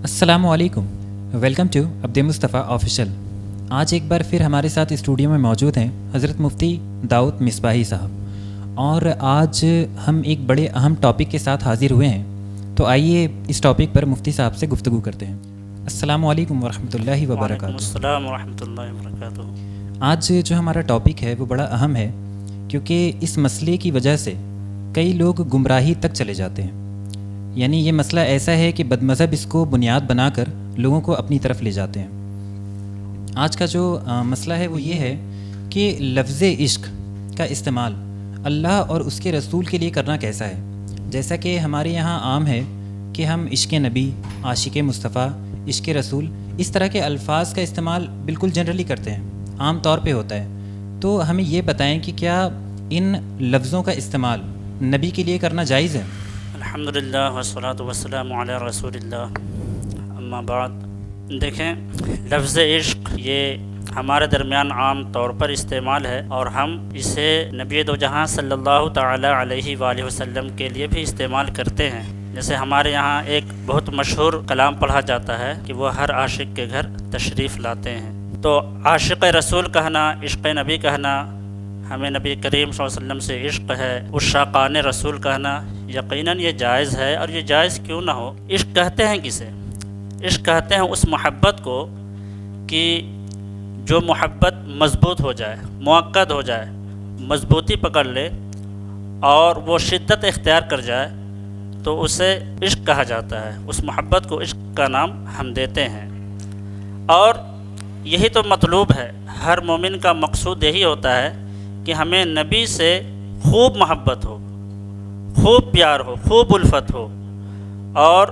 السلام علیکم، welcome to Abdul Mustafa official. آج ایک بار پھر ہمارے ساتھ اسٹوڈیو میں موجود ہیں حضرت مفتی داؤد مصباحی صاحب، اور آج ہم ایک بڑے اہم ٹاپک کے ساتھ حاضر ہوئے ہیں، تو آئیے اس ٹاپک پر مفتی صاحب سے گفتگو کرتے ہیں۔ السلام علیکم ورحمۃ اللہ وبرکاتہ۔ وعلیکم السلام ورحمۃ اللہ وبرکاتہ۔ آج جو ہمارا ٹاپک ہے وہ بڑا اہم ہے، کیونکہ اس مسئلے کی وجہ سے کئی لوگ گمراہی تک چلے جاتے ہیں۔ یعنی یہ مسئلہ ایسا ہے کہ بد مذہب اس کو بنیاد بنا کر لوگوں کو اپنی طرف لے جاتے ہیں۔ آج کا جو مسئلہ ہے وہ یہ ہے کہ لفظ عشق کا استعمال اللہ اور اس کے رسول کے لیے کرنا کیسا ہے۔ جیسا کہ ہمارے یہاں عام ہے کہ ہم عشق نبی، عاشق مصطفیٰ، عشق رسول، اس طرح کے الفاظ کا استعمال بالکل جنرلی کرتے ہیں، عام طور پہ ہوتا ہے۔ تو ہمیں یہ بتائیں کہ کیا ان لفظوں کا استعمال نبی کے لیے کرنا جائز ہے؟ الحمدللہ والصلاۃ والسلام علی رسول اللہ، اما بعد۔ دیکھیں، لفظ عشق یہ ہمارے درمیان عام طور پر استعمال ہے، اور ہم اسے نبی دو جہاں صلی اللہ تعالی علیہ وآلہ وسلم کے لیے بھی استعمال کرتے ہیں۔ جیسے ہمارے یہاں ایک بہت مشہور کلام پڑھا جاتا ہے کہ وہ ہر عاشق کے گھر تشریف لاتے ہیں۔ تو عاشق رسول کہنا، عشق نبی کہنا، ہمیں نبی کریم صلی اللہ علیہ وسلم سے عشق ہے، عشاقان رسول کہنا یقیناً یہ جائز ہے، اور یہ جائز کیوں نہ ہو۔ عشق کہتے ہیں کسے؟ عشق کہتے ہیں اس محبت کو کہ جو محبت مضبوط ہو جائے، مؤکد ہو جائے، مضبوطی پکڑ لے اور وہ شدت اختیار کر جائے، تو اسے عشق کہا جاتا ہے۔ اس محبت کو عشق کا نام ہم دیتے ہیں، اور یہی تو مطلوب ہے۔ ہر مومن کا مقصود یہی ہوتا ہے کہ ہمیں نبی سے خوب محبت ہو، خوب پیار ہو، خوب الفت ہو، اور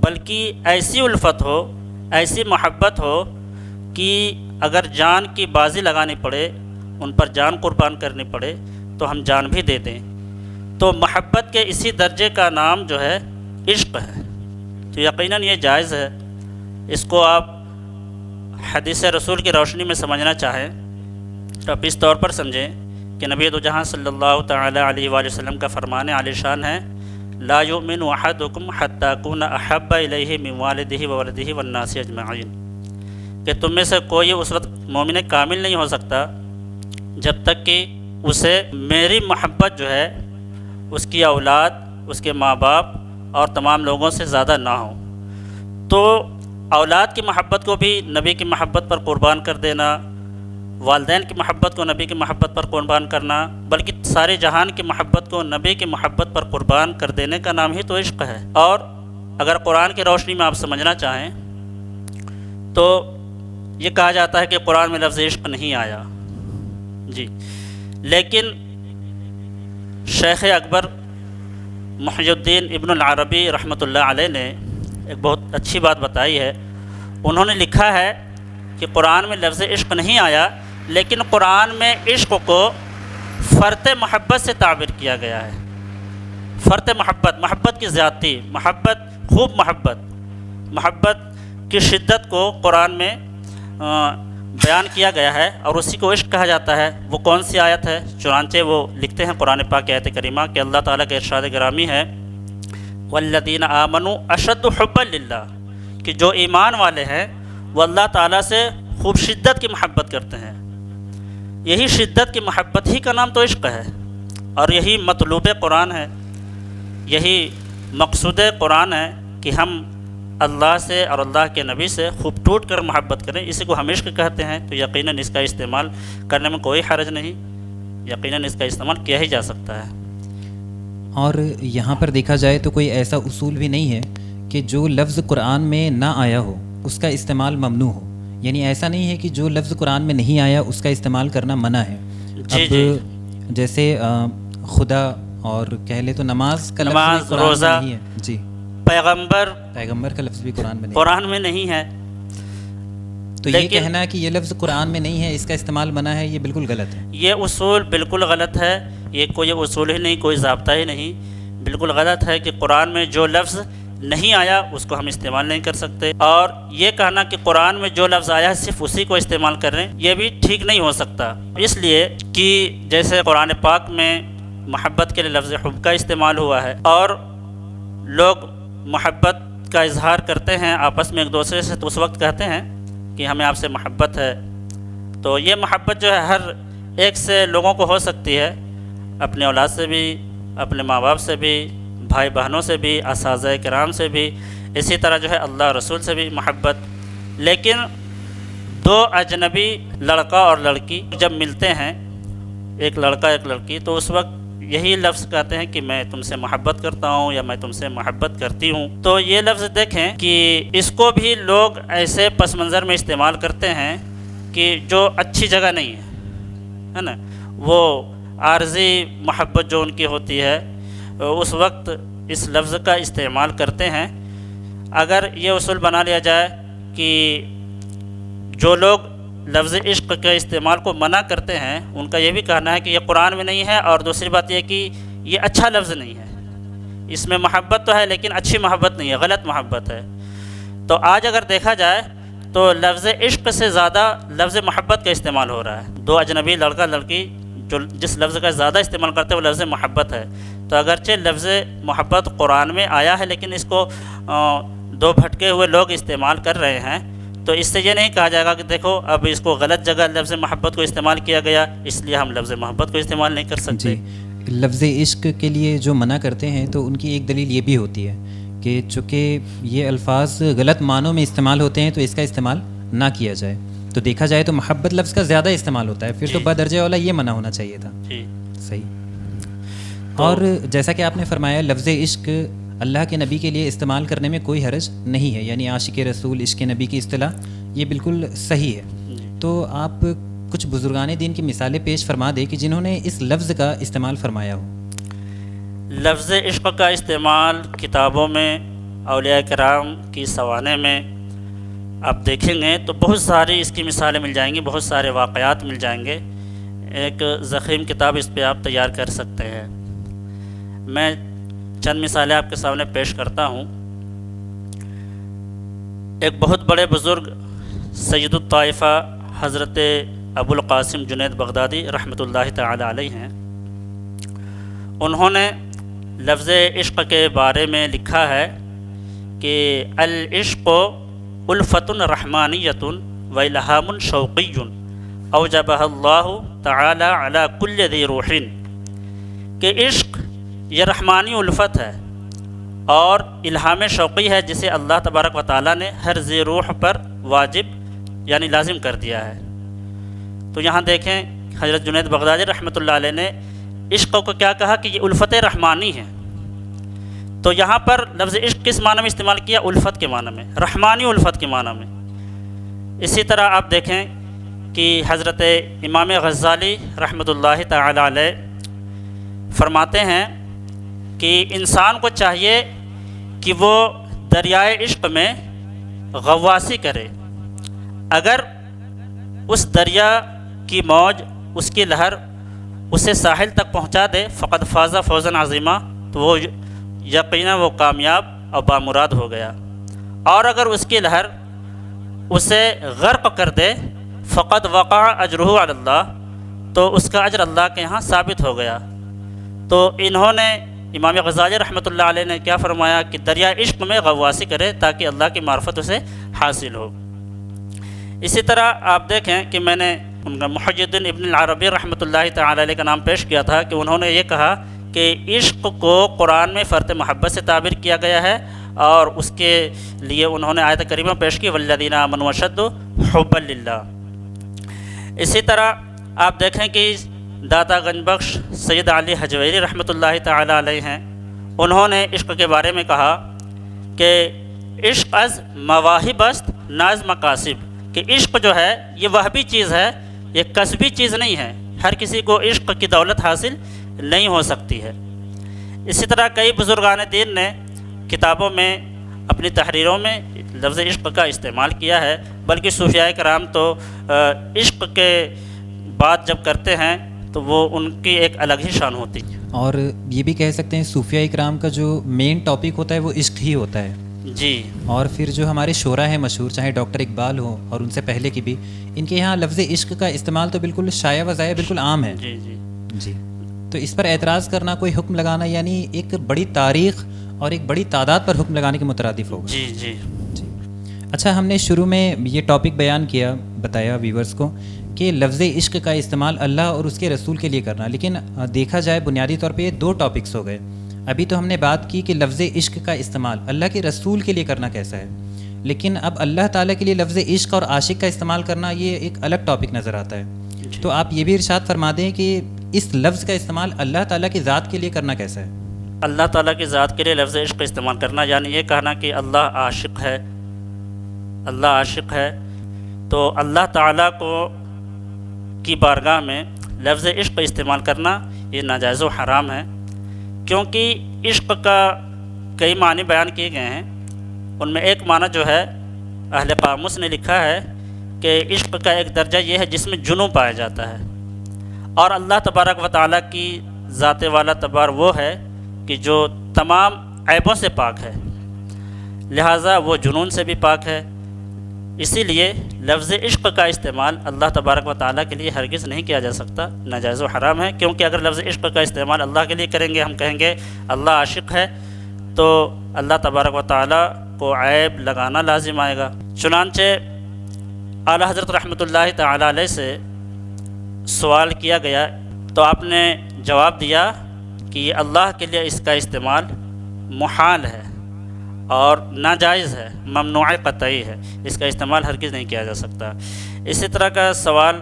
بلکہ ایسی الفت ہو، ایسی محبت ہو کہ اگر جان کی بازی لگانی پڑے، ان پر جان قربان کرنی پڑے، تو ہم جان بھی دے دیں۔ تو محبت کے اسی درجے کا نام جو ہے عشق ہے، تو یقیناً یہ جائز ہے۔ اس کو آپ حدیث رسول کی روشنی میں سمجھنا چاہیں تو آپ اس طور پر سمجھیں کہ نبی دو جہاں صلی اللہ تعالی علیہ وآلہ وسلم کا فرمان عالی شان ہے، لا یؤمن احدکم حتی اکون احب الیہ من والدہ وولدہ والناس اجمعین، کہ تم میں سے کوئی اس وقت مومن کامل نہیں ہو سکتا جب تک کہ اسے میری محبت جو ہے اس کی اولاد، اس کے ماں باپ اور تمام لوگوں سے زیادہ نہ ہو۔ تو اولاد کی محبت کو بھی نبی کی محبت پر قربان کر دینا، والدین کی محبت کو نبی کی محبت پر قربان کرنا، بلکہ سارے جہان کی محبت کو نبی کی محبت پر قربان کر دینے کا نام ہی تو عشق ہے۔ اور اگر قرآن کی روشنی میں آپ سمجھنا چاہیں تو یہ کہا جاتا ہے کہ قرآن میں لفظ عشق نہیں آیا، جی، لیکن شیخ اکبر محی الدین ابن العربی رحمۃ اللہ علیہ نے ایک بہت اچھی بات بتائی ہے۔ انہوں نے لکھا ہے کہ قرآن میں لفظ عشق نہیں آیا، لیکن قرآن میں عشق کو فرط محبت سے تعبیر کیا گیا ہے۔ فرط محبت، محبت کی زیادتی، محبت، خوب محبت، محبت کی شدت کو قرآن میں بیان کیا گیا ہے، اور اسی کو عشق کہا جاتا ہے۔ وہ کون سی آیت ہے؟ چنانچہ وہ لکھتے ہیں قرآن پاک کی آیت کریمہ کہ اللہ تعالیٰ کا ارشاد گرامی ہے، والذین آمنوا اشد حبا للہ، کہ جو ایمان والے ہیں وہ اللہ تعالیٰ سے خوب شدت کی محبت کرتے ہیں۔ یہی شدت کی محبت ہی کا نام تو عشق ہے، اور یہی مطلوب قرآن ہے، یہی مقصود قرآن ہے کہ ہم اللہ سے اور اللہ کے نبی سے خوب ٹوٹ کر محبت کریں۔ اسی کو ہم عشق کہتے ہیں۔ تو یقیناً اس کا استعمال کرنے میں کوئی حرج نہیں، یقیناً اس کا استعمال کیا ہی جا سکتا ہے۔ اور یہاں پر دیکھا جائے تو کوئی ایسا اصول بھی نہیں ہے کہ جو لفظ قرآن میں نہ آیا ہو اس کا استعمال ممنوع ہو۔ یعنی ایسا نہیں ہے کہ جو لفظ قرآن میں نہیں آیا اس کا استعمال کرنا منع ہے۔ جی اب جی، جیسے خدا اور کہہ لے تو نماز کا لفظ نماز، بھی قرآن روزہ، میں نہیں ہے، جی، پیغمبر کا لفظ بھی قرآن میں نہیں ہے۔ قرآن میں نہیں ہے۔ تو یہ کہنا کہ یہ لفظ قرآن میں نہیں ہے، اس کا استعمال منع ہے، یہ بالکل غلط ہے۔ یہ اصول بالکل غلط ہے، یہ کوئی اصول ہی نہیں، کوئی ضابطہ ہی نہیں، بالکل غلط ہے کہ قرآن میں جو لفظ نہیں آیا اس کو ہم استعمال نہیں کر سکتے، اور یہ کہنا کہ قرآن میں جو لفظ آیا ہے صرف اسی کو استعمال کر رہے ہیں، یہ بھی ٹھیک نہیں ہو سکتا۔ اس لیے کہ جیسے قرآن پاک میں محبت کے لیے لفظ حب کا استعمال ہوا ہے، اور لوگ محبت کا اظہار کرتے ہیں آپس میں ایک دوسرے سے تو اس وقت کہتے ہیں کہ ہمیں آپ سے محبت ہے. تو یہ محبت جو ہے ہر ایک سے لوگوں کو ہو سکتی ہے، اپنے اولاد سے بھی، اپنے ماں باپ سے بھی، بھائی بہنوں سے بھی، اساتذہ کرام سے بھی، اسی طرح جو ہے اللہ رسول سے بھی محبت. لیکن دو اجنبی لڑکا اور لڑکی جب ملتے ہیں، ایک لڑکا ایک لڑکی، تو اس وقت یہی لفظ کہتے ہیں کہ میں تم سے محبت کرتا ہوں یا میں تم سے محبت کرتی ہوں. تو یہ لفظ دیکھیں کہ اس کو بھی لوگ ایسے پس منظر میں استعمال کرتے ہیں کہ جو اچھی جگہ نہیں ہے نا. وہ عارضی محبت جو ان کی ہوتی ہے اس وقت اس لفظ کا استعمال کرتے ہیں. اگر یہ اصول بنا لیا جائے کہ جو لوگ لفظ عشق کے استعمال کو منع کرتے ہیں ان کا یہ بھی کہنا ہے کہ یہ قرآن میں نہیں ہے، اور دوسری بات یہ کہ یہ اچھا لفظ نہیں ہے. اس میں محبت تو ہے لیکن اچھی محبت نہیں ہے، غلط محبت ہے. تو آج اگر دیکھا جائے تو لفظ عشق سے زیادہ لفظ محبت کا استعمال ہو رہا ہے. دو اجنبی لڑکا لڑکی جو جس لفظ کا زیادہ استعمال کرتے ہیں وہ لفظ محبت ہے. تو اگرچہ لفظ محبت قرآن میں آیا ہے لیکن اس کو دو بھٹکے ہوئے لوگ استعمال کر رہے ہیں. تو اس سے یہ نہیں کہا جائے گا کہ دیکھو اب اس کو غلط جگہ لفظ محبت کو استعمال کیا گیا اس لیے ہم لفظ محبت کو استعمال نہیں کر سکتے. جی، لفظ عشق کے لیے جو منع کرتے ہیں تو ان کی ایک دلیل یہ بھی ہوتی ہے کہ چونکہ یہ الفاظ غلط معنوں میں استعمال ہوتے ہیں تو اس کا استعمال نہ کیا جائے. تو دیکھا جائے تو محبت لفظ کا زیادہ استعمال ہوتا ہے، پھر تو بدرجہ اولا یہ منع ہونا چاہیے تھا. جی صحیح. اور جیسا کہ آپ نے فرمایا لفظ عشق اللہ کے نبی کے لیے استعمال کرنے میں کوئی حرج نہیں ہے، یعنی عاشق رسول عشق نبی کی اصطلاح یہ بالکل صحیح ہے. تو آپ کچھ بزرگان دین کی مثالیں پیش فرما دیں کہ جنہوں نے اس لفظ کا استعمال فرمایا ہو. لفظ عشق کا استعمال کتابوں میں، اولیاء کرام کی سوانح میں آپ دیکھیں گے تو بہت ساری اس کی مثالیں مل جائیں گی، بہت سارے واقعات مل جائیں گے. ایک ضخیم کتاب اس پہ آپ تیار کر سکتے ہیں. میں چند مثالیں آپ کے سامنے پیش کرتا ہوں. ایک بہت بڑے بزرگ سید الطائفہ حضرت ابو القاسم جنید بغدادی رحمۃ اللہ تعالی علیہ ہیں. انہوں نے لفظ عشق کے بارے میں لکھا ہے کہ العشق الفت رحمانیۃ و الہام شوقی اوجبہ اللہ تعالی علی کل ذی روح. کہ عشق یہ رحمانی الفت ہے اور الہام شوقی ہے جسے اللہ تبارک و تعالیٰ نے ہر ذی روح پر واجب یعنی لازم کر دیا ہے. تو یہاں دیکھیں حضرت جنید بغدادی رحمۃ اللہ علیہ نے عشق کو کیا کہا کہ یہ الفت رحمانی ہے. تو یہاں پر لفظ عشق کس معنی میں استعمال کیا؟ الفت کے معنی میں، رحمانی الفت کے معنی میں. اسی طرح آپ دیکھیں کہ حضرت امام غزالی رحمۃ اللہ تعالی علیہ فرماتے ہیں کہ انسان کو چاہیے کہ وہ دریائے عشق میں غواصی کرے. اگر اس دریا کی موج، اس کی لہر اسے ساحل تک پہنچا دے فقد فاز فوزا عظیمہ، تو وہ یقیناً وہ کامیاب اور بامراد ہو گیا. اور اگر اس کی لہر اسے غرق کر دے فقد وقع اجرہ علی اللہ، تو اس کا اجر اللہ کے یہاں ثابت ہو گیا. تو انہوں نے امام غزالی رحمۃ اللہ علیہ نے کیا فرمایا کہ دریا عشق میں غواصی کرے تاکہ اللہ کی معرفت اسے حاصل ہو. اسی طرح آپ دیکھیں کہ میں نے ان کا محی الدین ابن العربی رحمۃ اللہ تعالی علیہ کا نام پیش کیا تھا کہ انہوں نے یہ کہا کہ عشق کو قرآن میں فرط محبت سے تعبیر کیا گیا ہے، اور اس کے لیے انہوں نے آیت کریمہ پیش کی والذین آمنوا اشد حبا للہ. اسی طرح آپ دیکھیں کہ داتا گنج بخش سید علی حجویری رحمۃ اللہ تعالی علیہ ہیں. انہوں نے عشق کے بارے میں کہا کہ عشق از مواہب است ناز مقاصب. کہ عشق جو ہے یہ وہبی چیز ہے، یہ کسبی چیز نہیں ہے. ہر کسی کو عشق کی دولت حاصل نہیں ہو سکتی ہے. اسی طرح کئی بزرگان دین نے کتابوں میں، اپنی تحریروں میں لفظ عشق کا استعمال کیا ہے. بلکہ صوفیاء کرام تو عشق کے بات جب کرتے ہیں تو وہ ان کی ایک الگ ہی شان ہوتی ہے. اور یہ بھی کہہ سکتے ہیں صوفیاء کرام کا جو مین ٹاپک ہوتا ہے وہ عشق ہی ہوتا ہے. جی. اور پھر جو ہمارے شعراء ہیں مشہور، چاہے ڈاکٹر اقبال ہوں اور ان سے پہلے کی بھی، ان کے یہاں لفظ عشق کا استعمال تو بالکل شائع و ضائع، بالکل عام ہے. جی جی جی. تو اس پر اعتراض کرنا، کوئی حکم لگانا، یعنی ایک بڑی تاریخ اور ایک بڑی تعداد پر حکم لگانے کے مترادف ہوگا. جی جی جی. اچھا، ہم نے شروع میں یہ ٹاپک بیان کیا، بتایا ویورز کو کہ لفظ عشق کا استعمال اللہ اور اس کے رسول کے لیے کرنا، لیکن دیکھا جائے بنیادی طور پہ یہ 2 ٹاپکس ہو گئے. ابھی تو ہم نے بات کی کہ لفظ عشق کا استعمال اللہ کے رسول کے لیے کرنا کیسا ہے، لیکن اب اللہ تعالیٰ کے لیے لفظ عشق اور عاشق کا استعمال کرنا یہ ایک الگ ٹاپک نظر آتا ہے. تو آپ یہ بھی ارشاد فرما دیں کہ اس لفظ کا استعمال اللہ تعالیٰ کی ذات کے لیے کرنا کیسا ہے. اللہ تعالیٰ کی ذات کے لیے لفظ عشق کا استعمال کرنا یعنی یہ کہنا کہ اللہ عاشق ہے، اللہ عاشق ہے، تو اللہ تعالیٰ کی بارگاہ میں لفظ عشق کا استعمال کرنا یہ ناجائز و حرام ہے، کیونکہ عشق کا کئی معنی بیان کیے گئے ہیں. ان میں ایک معنی جو ہے اہل قاموس نے لکھا ہے کہ عشق کا ایک درجہ یہ ہے جس میں جنوں پایا جاتا ہے، اور اللہ تبارک و تعالیٰ کی ذات والا تبار وہ ہے کہ جو تمام عیبوں سے پاک ہے، لہٰذا وہ جنون سے بھی پاک ہے. اسی لیے لفظ عشق کا استعمال اللہ تبارک و تعالیٰ کے لیے ہرگز نہیں کیا جا سکتا، ناجائز و حرام ہے. کیونکہ اگر لفظ عشق کا استعمال اللہ کے لیے کریں گے، ہم کہیں گے اللہ عاشق ہے، تو اللہ تبارک و تعالیٰ کو عیب لگانا لازم آئے گا. چنانچہ اعلیٰ حضرت رحمۃ اللہ تعالیٰ علیہ سے سوال کیا گیا تو آپ نے جواب دیا کہ یہ اللہ کے لیے اس کا استعمال محال ہے اور ناجائز ہے، ممنوع قطعی ہے، اس کا استعمال ہرگز نہیں کیا جا سکتا. اسی طرح کا سوال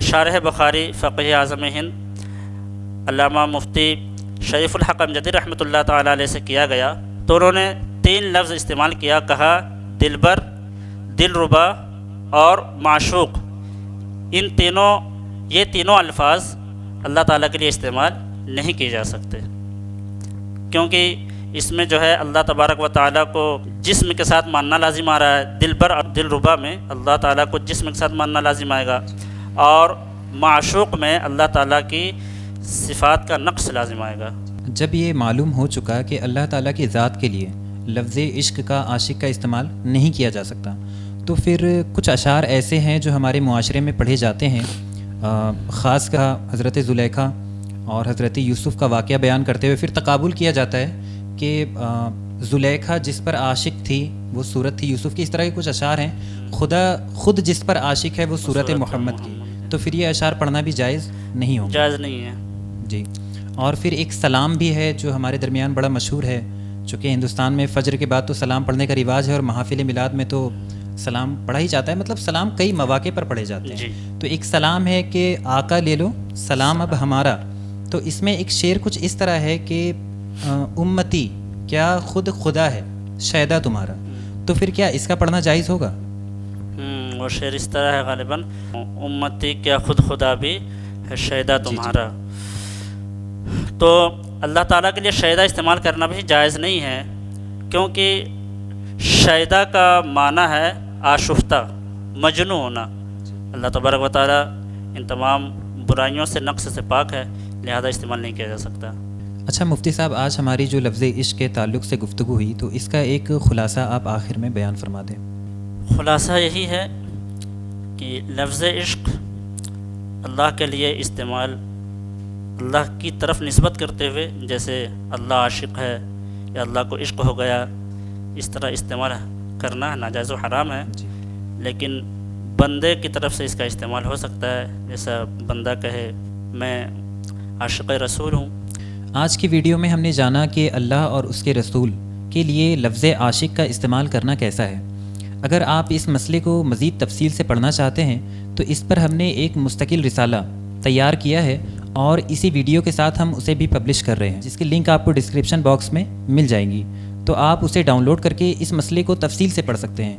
شارح بخاری فقیہ اعظم ہند علامہ مفتی شریف الحق امجدی رحمۃ اللہ تعالیٰ علیہ سے کیا گیا تو انہوں نے 3 لفظ استعمال کیا، کہا دلبر، دلربا اور معشوق. یہ تینوں الفاظ اللہ تعالیٰ کے لیے استعمال نہیں کیے جا سکتے، کیونکہ اس میں جو ہے اللہ تبارک و تعالیٰ کو جسم کے ساتھ ماننا لازم آ رہا ہے. دلبر اور دلربا میں اللہ تعالیٰ کو جسم کے ساتھ ماننا لازم آئے گا، اور معشوق میں اللہ تعالیٰ کی صفات کا نقص لازم آئے گا. جب یہ معلوم ہو چکا کہ اللہ تعالیٰ کی ذات کے لیے لفظ عشق کا عاشق کا استعمال نہیں کیا جا سکتا، تو پھر کچھ اشعار ایسے ہیں جو ہمارے معاشرے میں پڑھے جاتے ہیں. خاص کا حضرت زلیخا اور حضرت یوسف کا واقعہ بیان کرتے ہوئے پھر تقابل کیا جاتا ہے کہ زلیخا جس پر عاشق تھی وہ صورت تھی یوسف کی. اس طرح کے کچھ اشعار ہیں. خدا خود جس پر عاشق ہے وہ صورت محمد کی. تو پھر یہ اشعار پڑھنا بھی جائز نہیں ہوگا، جائز نہیں ہے. جی. اور پھر ایک سلام بھی ہے جو ہمارے درمیان بڑا مشہور ہے، چونکہ ہندوستان میں فجر کے بعد تو سلام پڑھنے کا رواج ہے، اور محافل میلاد میں تو سلام پڑھا ہی جاتا ہے. مطلب سلام کئی مواقع پر پڑھے جاتے ہیں. جی. تو ایک سلام ہے کہ آقا لے لو سلام اب ہمارا. تو اس میں ایک شعر کچھ اس طرح ہے کہ امتی کیا خود خدا ہے شیدا تمہارا. تو پھر کیا اس کا پڑھنا جائز ہوگا؟ وہ شعر اس طرح ہے غالباً، امتی کیا خود خدا بھی ہے شیدا تمہارا. تو اللہ تعالیٰ کے لیے شیدا استعمال کرنا بھی جائز نہیں ہے، کیونکہ شیدا کا معنی ہے آشفتہ، مجنون ہونا. اللہ تبارک و تعالیٰ ان تمام برائیوں سے، نقص سے پاک ہے، لہذا استعمال نہیں کیا جا سکتا. اچھا مفتی صاحب، آج ہماری جو لفظ عشق کے تعلق سے گفتگو ہوئی تو اس کا ایک خلاصہ آپ آخر میں بیان فرما دیں. خلاصہ یہی ہے کہ لفظ عشق اللہ کے لیے استعمال اللہ کی طرف نسبت کرتے ہوئے، جیسے اللہ عاشق ہے یا اللہ کو عشق ہو گیا، اس طرح استعمال کرنا ناجائز و حرام ہے. جی. لیکن بندے کی طرف سے اس کا استعمال ہو سکتا ہے، جیسا بندہ کہے میں عاشق رسول ہوں. آج کی ویڈیو میں ہم نے جانا کہ اللہ اور اس کے رسول کے لیے لفظ عاشق کا استعمال کرنا کیسا ہے. اگر آپ اس مسئلے کو مزید تفصیل سے پڑھنا چاہتے ہیں تو اس پر ہم نے ایک مستقل رسالہ تیار کیا ہے، اور اسی ویڈیو کے ساتھ ہم اسے بھی پبلش کر رہے ہیں، جس کی لنک آپ کو ڈسکرپشن باکس میں مل جائے گی. تو آپ اسے ڈاؤن لوڈ کر کے اس مسئلے کو تفصیل سے پڑھ سکتے ہیں.